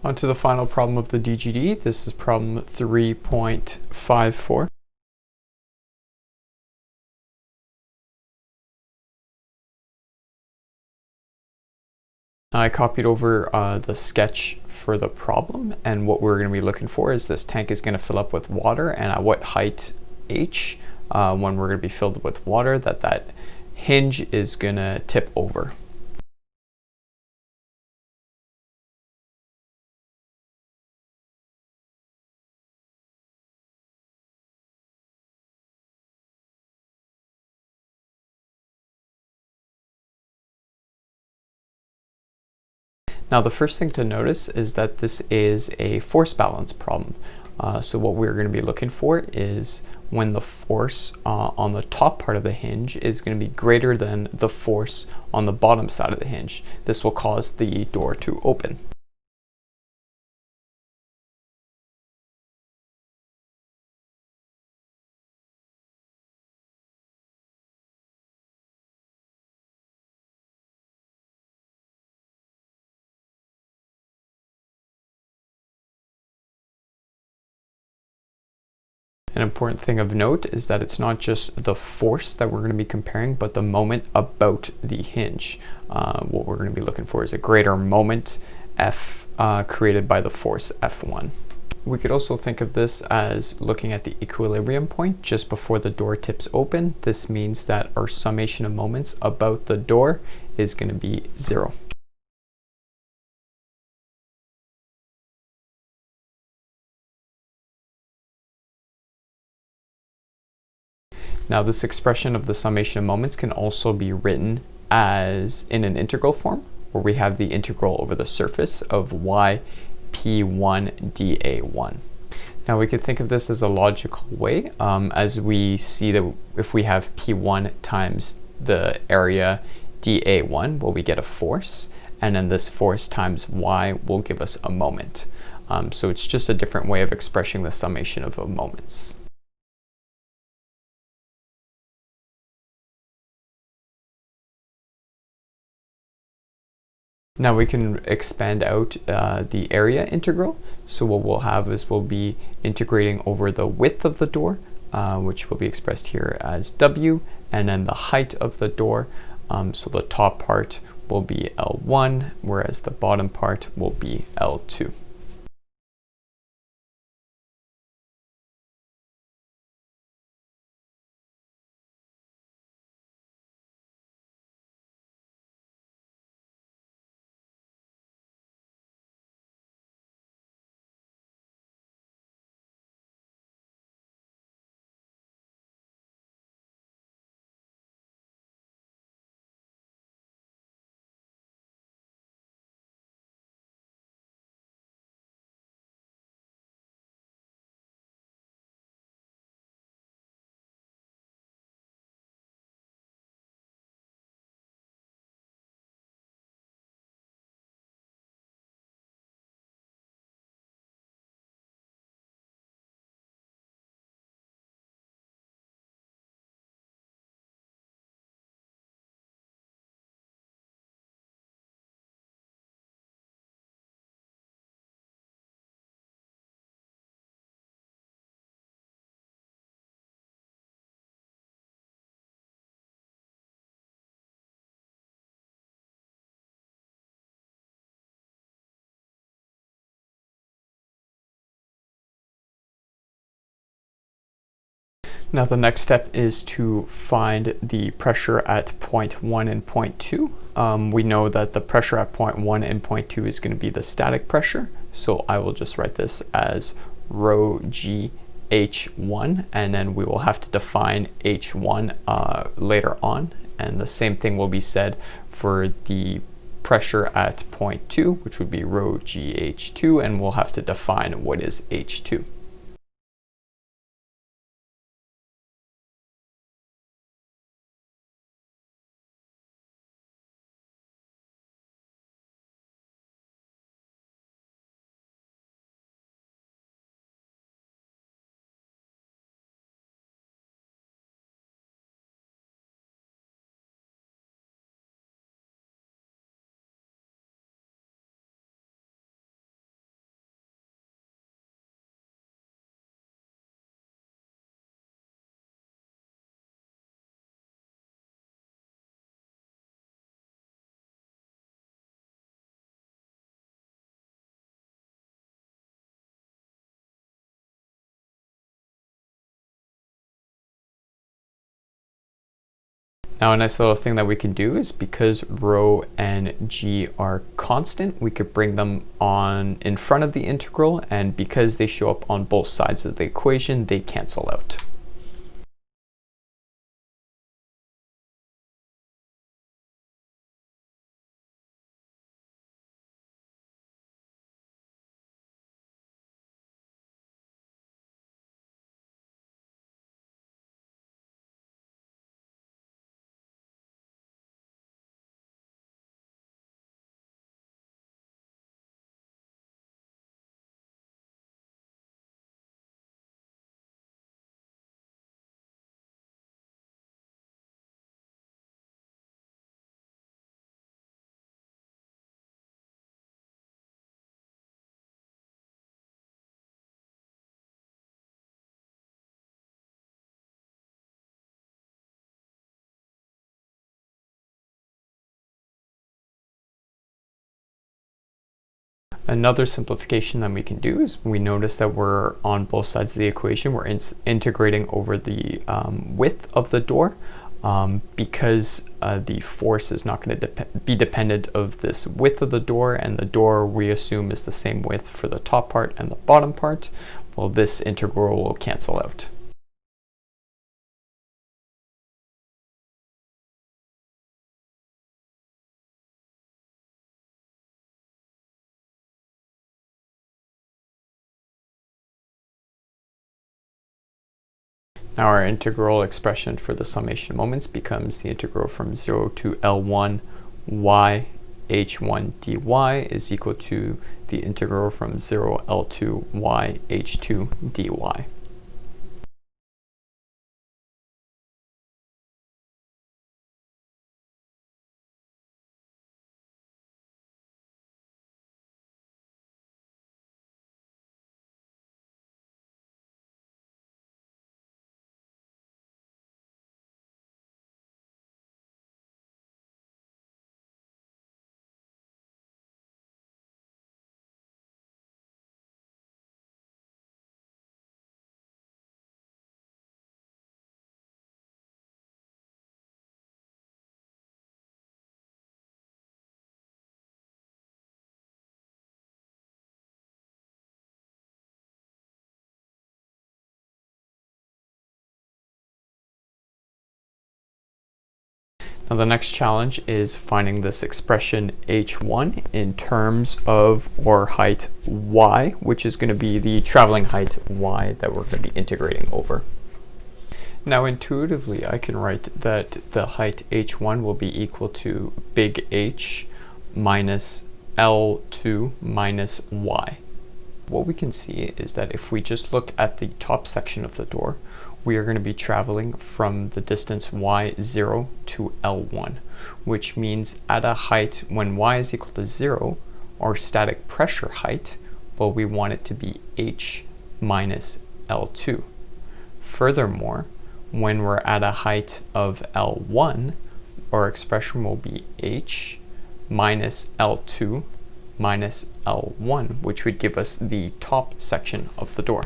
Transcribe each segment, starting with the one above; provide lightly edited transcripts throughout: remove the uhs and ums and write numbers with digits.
On to the final problem of the DGD. This is problem 3.54. I copied over the sketch for the problem, and what we're going to be looking for is this tank is going to fill up with water, and at what height h, when we're going to be filled with water, that hinge is going to tip over. Now the first thing to notice is that this is a force balance problem. So what we're going to be looking for is when the force on the top part of the hinge is going to be greater than the force on the bottom side of the hinge. This will cause the door to open. An important thing of note is that it's not just the force that we're going to be comparing, but the moment about the hinge. What we're going to be looking for is a greater moment F created by the force F1. We could also think of this as looking at the equilibrium point just before the door tips open. This means that our summation of moments about the door is going to be 0. Now this expression of the summation of moments can also be written as in an integral form, where we have the integral over the surface of y p1 dA1. Now we could think of this as a logical way, as we see that if we have p1 times the area dA1, well, we get a force, and then this force times y will give us a moment. So it's just a different way of expressing the summation of moments. Now we can expand out the area integral. So what we'll have is we'll be integrating over the width of the door, which will be expressed here as W, and then the height of the door. So the top part will be L1, whereas the bottom part will be L2. Now the next step is to find the pressure at point 1 and point 2. We know that the pressure at point 1 and point 2 is going to be the static pressure. So I will just write this as rho g h1, and then we will have to define h1 later on. And the same thing will be said for the pressure at point 2, which would be rho g h2, and we'll have to define what is h2. Now a nice little thing that we can do is, because rho and g are constant, we could bring them on in front of the integral, and because they show up on both sides of the equation, they cancel out. Another simplification that we can do is, we notice that we're on both sides of the equation, we're integrating over the width of the door, because the force is not going to be dependent of this width of the door, and the door we assume is the same width for the top part and the bottom part. Well, this integral will cancel out. Now our integral expression for the summation of moments becomes the integral from 0 to L1 y h1 dy is equal to the integral from 0 L2 y h2 dy. Now the next challenge is finding this expression h1 in terms of our height y, which is going to be the traveling height y that we're going to be integrating over. Now intuitively I can write that the height h1 will be equal to big H minus L2 minus y. What we can see is that if we just look at the top section of the door, we are going to be traveling from the distance y0 to L1, which means at a height when y is equal to 0, our static pressure height, well, we want it to be h minus L2. Furthermore, when we're at a height of L1, our expression will be h minus L2 minus L1, which would give us the top section of the door.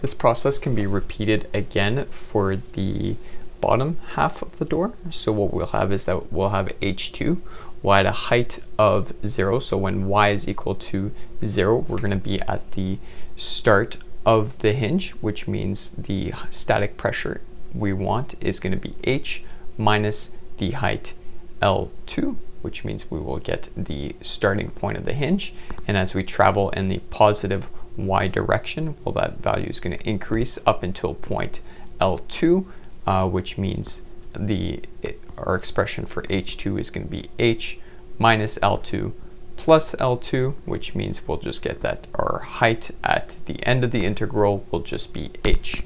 This process can be repeated again for the bottom half of the door. So what we'll have is that we'll have h2 y at a height of 0. So when y is equal to 0, we're going to be at the start of the hinge, which means the static pressure we want is going to be h minus the height L2, which means we will get the starting point of the hinge. And as we travel in the positive y direction, well, that value is going to increase up until point L2, which means our expression for h2 is going to be h minus L2 plus L2, which means we'll just get that our height at the end of the integral will just be h.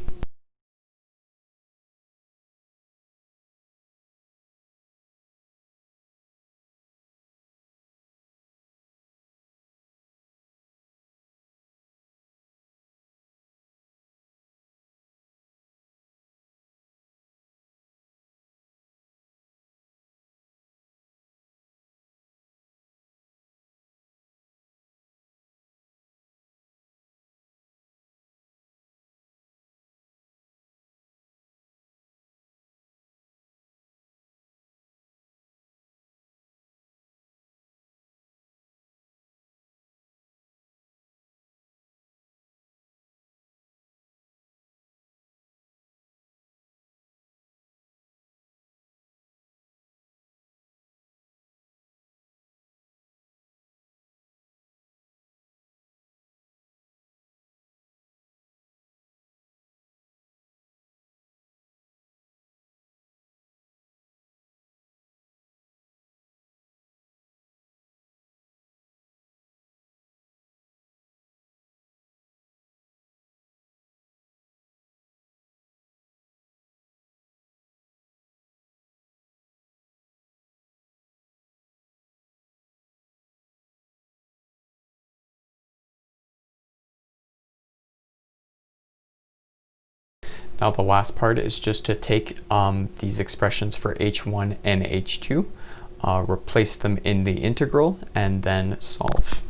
Now the last part is just to take these expressions for h1 and h2, replace them in the integral, and then solve.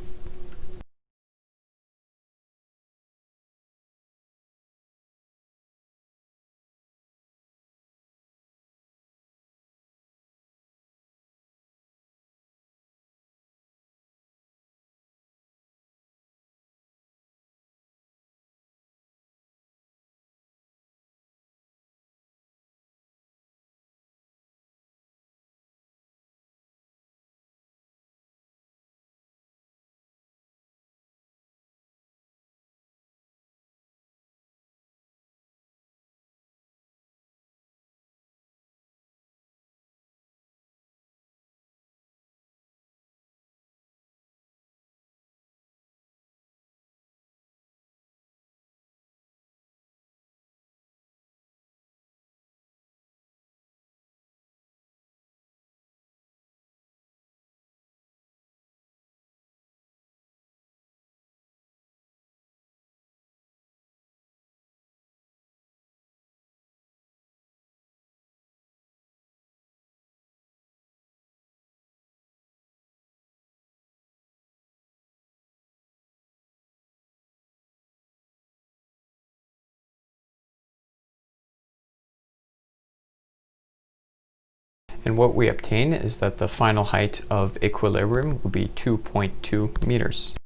And what we obtain is that the final height of equilibrium will be 2.2 meters.